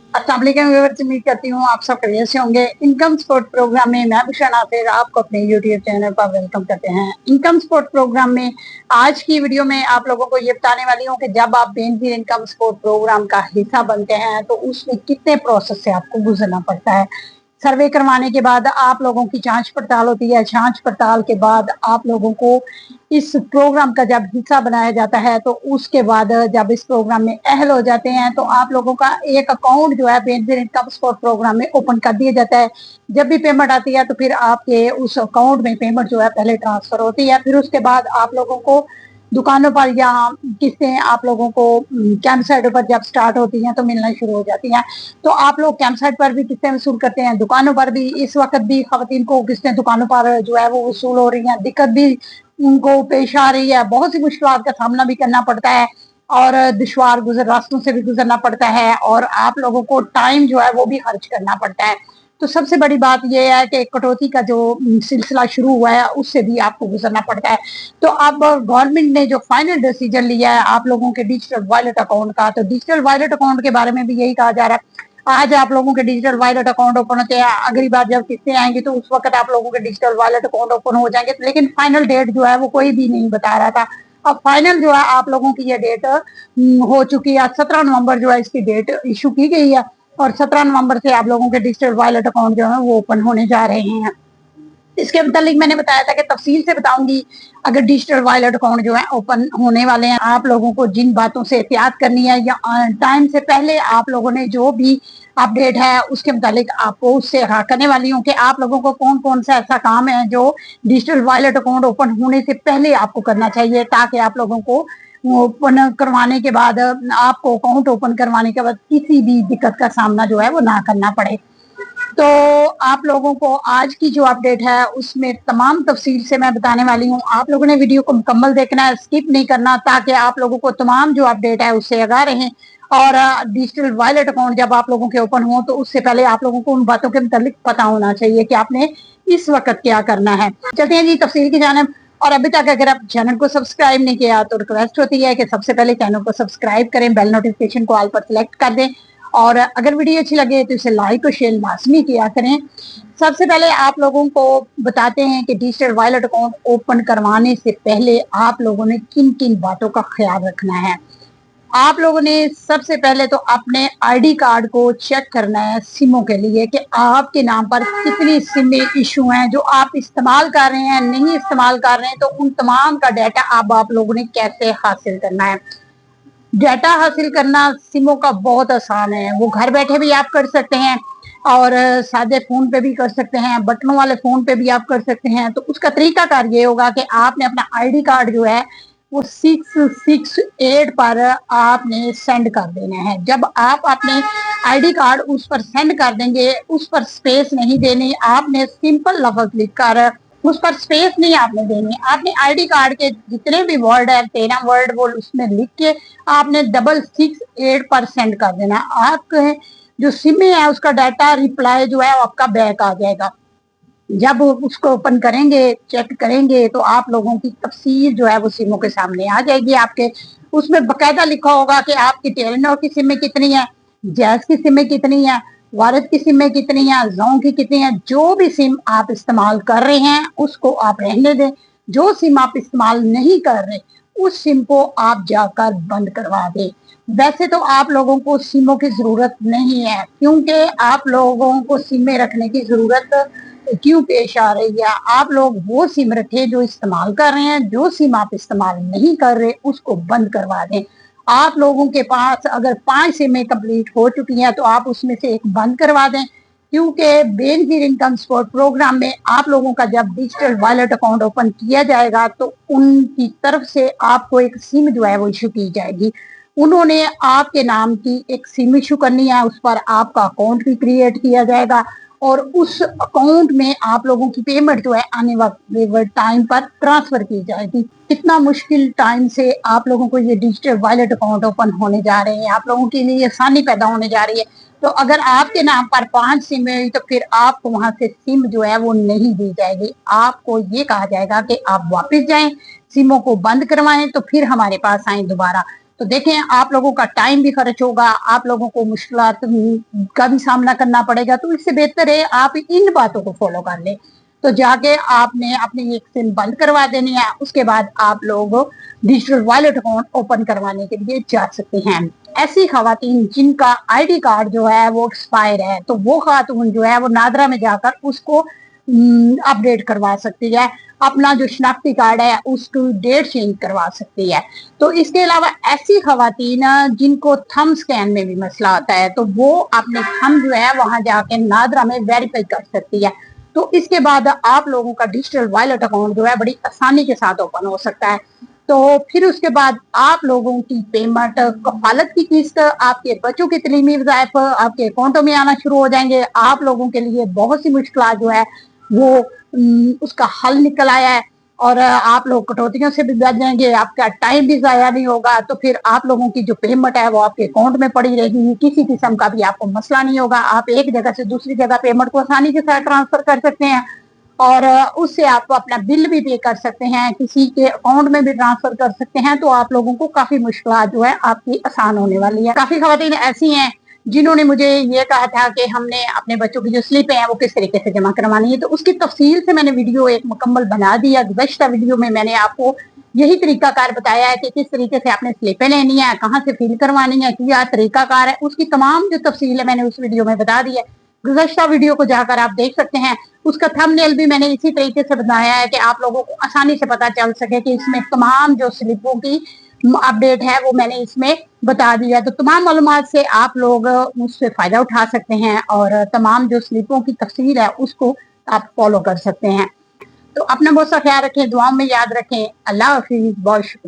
अस्सलाम वालेकुम व्यूअर्स, उम्मीद करती हूँ आप सब खैरियत से होंगे। इनकम सपोर्ट प्रोग्राम में मैं बुशरा नासिर आपको अपने यूट्यूब चैनल पर वेलकम करते हैं। इनकम सपोर्ट प्रोग्राम में आज की वीडियो में आप लोगों को ये बताने वाली हूँ कि जब आप बेनजीर इनकम सपोर्ट प्रोग्राम का हिस्सा बनते हैं तो उसमें कितने प्रोसेस से आपको गुजरना पड़ता है। सर्वे करवाने के बाद आप लोगों की जांच पड़ताल होती है। जांच पड़ताल के बाद आप लोगों को इस प्रोग्राम का जब हिस्सा बनाया जाता है तो उसके बाद जब इस प्रोग्राम में अहल हो जाते हैं तो आप लोगों का एक अकाउंट जो है बेनजीर इनकम सपोर्ट प्रोग्राम में ओपन कर दिया जाता है। जब भी पेमेंट आती है तो फिर आपके उस अकाउंट में पेमेंट जो है पहले ट्रांसफर होती है, फिर उसके बाद आप लोगों को दुकानों पर या किस्तें आप लोगों को कैंप साइटों पर जब स्टार्ट होती हैं तो मिलना शुरू हो जाती हैं। तो आप लोग कैंप साइट पर भी किस्तें वसूल करते हैं, दुकानों पर भी। इस वक्त भी खवातीन को किस्तें दुकानों पर जो है वो वसूल हो रही हैं, दिक्कत भी उनको पेश आ रही है, बहुत सी मुश्किलात का सामना भी करना पड़ता है और दुश्वार रास्तों से भी गुजरना पड़ता है और आप लोगों को टाइम जो है वो भी खर्च करना पड़ता है। तो सबसे बड़ी बात यह है कि कटौती का जो सिलसिला शुरू हुआ है उससे भी आपको गुजरना पड़ता है। तो अब गवर्नमेंट ने जो फाइनल डिसीजन लिया है आप लोगों के डिजिटल वॉलेट अकाउंट का, तो डिजिटल वॉलेट अकाउंट के बारे में भी यही कहा जा रहा है। आज आप लोगों के डिजिटल वॉलेट अकाउंट ओपन होते हैं, अगली बार जब किस्तें आएंगी तो उस वक्त आप लोगों के डिजिटल वॉलेट अकाउंट ओपन हो जाएंगे। लेकिन फाइनल डेट जो है वो कोई भी नहीं बता रहा था। अब फाइनल जो है आप लोगों की ये डेट हो चुकी है। 17 नवंबर जो है इसकी डेट इशू की गई है और 17 नवंबर से आप लोगों के डिजिटल वॉलेट अकाउंट जो है वो ओपन होने जा रहे हैं। इसके मुतालिक मैंने बताया था कि तफसील से बताऊंगी। अगर डिजिटल वॉलेट अकाउंट जो है ओपन होने वाले हैं, आप लोगों को जिन बातों से एहतियात करनी है या टाइम से पहले आप लोगों ने जो भी अपडेट है उसके मुतालिक आपको उससे आगाह करने वाली हूँ कि आप लोगों को कौन कौन सा ऐसा काम है जो डिजिटल वॉलेट अकाउंट ओपन होने से पहले आपको करना चाहिए, ताकि आप लोगों को ओपन करवाने के बाद आपको अकाउंट ओपन करवाने के बाद किसी भी दिक्कत का सामना जो है वो ना करना पड़े। तो आप लोगों को आज की जो अपडेट है उसमें तमाम तफसील से मैं बताने वाली हूँ। आप लोगों ने वीडियो को मुकम्मल देखना है, स्किप नहीं करना, ताकि आप लोगों को तमाम जो अपडेट है उससे आगाह रहें। और डिजिटल वॉलेट अकाउंट जब आप लोगों के ओपन हो तो उससे पहले आप लोगों को उन बातों के मुतालिक पता होना चाहिए कि आपने इस वक्त क्या करना है। चलते हैं जी तफसील की जानिब। और अभी तक अगर आप चैनल को सब्सक्राइब नहीं किया तो रिक्वेस्ट होती है कि सबसे पहले चैनल को सब्सक्राइब करें, बेल नोटिफिकेशन को ऑल पर सिलेक्ट कर दें और अगर वीडियो अच्छी लगे तो इसे लाइक और शेयर लाजमी किया करें। सबसे पहले आप लोगों को बताते हैं कि डिजिटल वॉलेट अकाउंट ओपन करवाने से पहले आप लोगों ने किन किन बातों का ख्याल रखना है। आप लोगों ने सबसे पहले तो अपने आईडी कार्ड को चेक करना है सिमों के लिए कि आपके नाम पर कितनी सिमें इशू हैं जो आप इस्तेमाल कर रहे हैं, नहीं इस्तेमाल कर रहे हैं, तो उन तमाम का डाटा अब आप लोगों ने कैसे हासिल करना है। डाटा हासिल करना सिमों का बहुत आसान है, वो घर बैठे भी आप कर सकते हैं और सादे फोन पे भी कर सकते हैं, बटनों वाले फोन पे भी आप कर सकते हैं। तो उसका तरीकाकार ये होगा कि आपने अपना आईडी कार्ड जो है वो 668 पर आपने सेंड कर देना है। जब आप अपने आईडी कार्ड उस पर सेंड कर देंगे, उस पर स्पेस नहीं देनी, आपने सिंपल लफ्ज लिखकर उस पर स्पेस नहीं आपने देनी, आपने आईडी कार्ड के जितने भी वर्ड है 13 वर्ड वो उसमें लिख के आपने 668 पर सेंड कर देना। आपके जो सिम है उसका डाटा रिप्लाई जो है आपका बैक आ जाएगा। जब उसको ओपन करेंगे, चेक करेंगे तो आप लोगों की तफसील जो है वो सिमों के सामने आ जाएगी। आपके उसमें बकायदा लिखा होगा कि आपकी टेलीनॉर की सिमें कितनी है, जैस की सिमें कितनी है, वारिस की सिमें कितनी है, जों की कितनी है। जो भी सिम आप इस्तेमाल कर रहे हैं उसको आप रहने दें, जो सिम आप इस्तेमाल नहीं कर रहे उस सिम को आप जाकर बंद करवा दें। वैसे तो आप लोगों को सिमों की जरूरत नहीं है, क्योंकि आप लोगों को सिमें रखने की जरूरत क्यों पेश आ रही है। आप लोग वो सिम रखे जो इस्तेमाल कर रहे हैं, जो सिम आप इस्तेमाल नहीं कर रहे उसको बंद करवा दें। आप लोगों के पास अगर 5 सिमें कंप्लीट हो चुकी हैं तो आप उसमें से एक बंद करवा दें, क्योंकि बेनजीर इनकम सपोर्ट प्रोग्राम में आप लोगों का जब डिजिटल वॉलेट अकाउंट ओपन किया जाएगा तो उनकी तरफ से आपको एक सिम जो है वो इशू की जाएगी। उन्होंने आपके नाम की एक सिम इशू करनी है, उस पर आपका अकाउंट भी क्रिएट किया जाएगा और उस अकाउंट में आप लोगों की पेमेंट जो है आने वाले टाइम पर ट्रांसफर की जाएगी। कितना मुश्किल टाइम से आप लोगों को ये डिजिटल वॉलेट अकाउंट ओपन होने जा रहे हैं, आप लोगों के लिए आसानी पैदा होने जा रही है। तो अगर आपके नाम पर 5 सिम है तो फिर आपको वहां से सिम जो है वो नहीं दी जाएगी। आपको ये कहा जाएगा कि आप वापस जाएं, सिमों को बंद करवाएं, तो फिर हमारे पास आए दोबारा। तो देखें, आप लोगों का टाइम भी खर्च होगा, आप लोगों को मुश्किलात का भी सामना करना पड़ेगा। तो इससे बेहतर है आप इन बातों को फॉलो कर लें। तो जाके आपने अपनी एक सिम बंद करवा देनी है, उसके बाद आप लोग डिजिटल वॉलेट अकाउंट ओपन करवाने के लिए जा सकते हैं। ऐसी खवातीन जिनका आईडी कार्ड जो है वो एक्सपायर है, तो वो खातून जो है वो नादरा में जाकर उसको अपडेट करवा सकती है, अपना जो शनाख्ती कार्ड है उसकी डेट चेंज करवा सकती है। तो इसके अलावा ऐसी खवातीन जिनको थंब स्कैन में भी मसला आता है, तो वो अपने थंब जो है वहां जाके नादरा में वेरीफाई कर सकती है। तो इसके बाद आप लोगों का डिजिटल वॉलेट अकाउंट जो है बड़ी आसानी के साथ ओपन हो सकता है। तो फिर उसके बाद आप लोगों की पेमेंट, कफालत की किस्त, आपके बच्चों की तलीमी वज़ाइफ आपके अकाउंटों में आना शुरू हो जाएंगे। आप लोगों के लिए बहुत सी मुश्किल जो है वो उसका हल निकल आया है, और आप लोग कटौतियों से भी बच जाएंगे, आपका टाइम भी जाया नहीं होगा। तो फिर आप लोगों की जो पेमेंट है वो आपके अकाउंट में पड़ी रहेगी, किसी किस्म का भी आपको मसला नहीं होगा। आप एक जगह से दूसरी जगह पेमेंट को आसानी के साथ ट्रांसफर कर सकते हैं, और उससे आप अपना बिल भी पे कर सकते हैं, किसी के अकाउंट में भी ट्रांसफर कर सकते हैं। तो आप लोगों को काफी मुश्किल जो है आपकी आसान होने वाली है। काफी खवातीन ऐसी हैं जिन्होंने मुझे ये कहा था कि हमने अपने बच्चों की जो स्लिपें हैं वो किस तरीके से जमा करवानी है, तो उसकी तफसील से मैंने वीडियो एक मुकम्मल बना दिया। गुज़श्ता वीडियो में मैंने आपको यही तरीकाकार बताया है कि किस तरीके से आपने स्लिपें लेनी है, कहाँ से फिल करवानी है, क्या तरीकाकार है, उसकी तमाम जो तफसील है मैंने उस वीडियो में बता दी है। गुज़श्ता वीडियो को जाकर आप देख सकते हैं। उसका थंबनेल भी मैंने इसी तरीके से बनाया है कि आप लोगों को आसानी से पता चल सके कि इसमें तमाम जो स्लिपों की अपडेट है वो मैंने इसमें बता दिया। तो तमाम मालूमात से आप लोग उससे फायदा उठा सकते हैं, और तमाम जो स्लिपों की तफसील है उसको आप फॉलो कर सकते हैं। तो अपना बहुत सा ख्याल रखें, दुआओं में याद रखें। अल्लाह हाफिज़, बहुत शुक्रिया।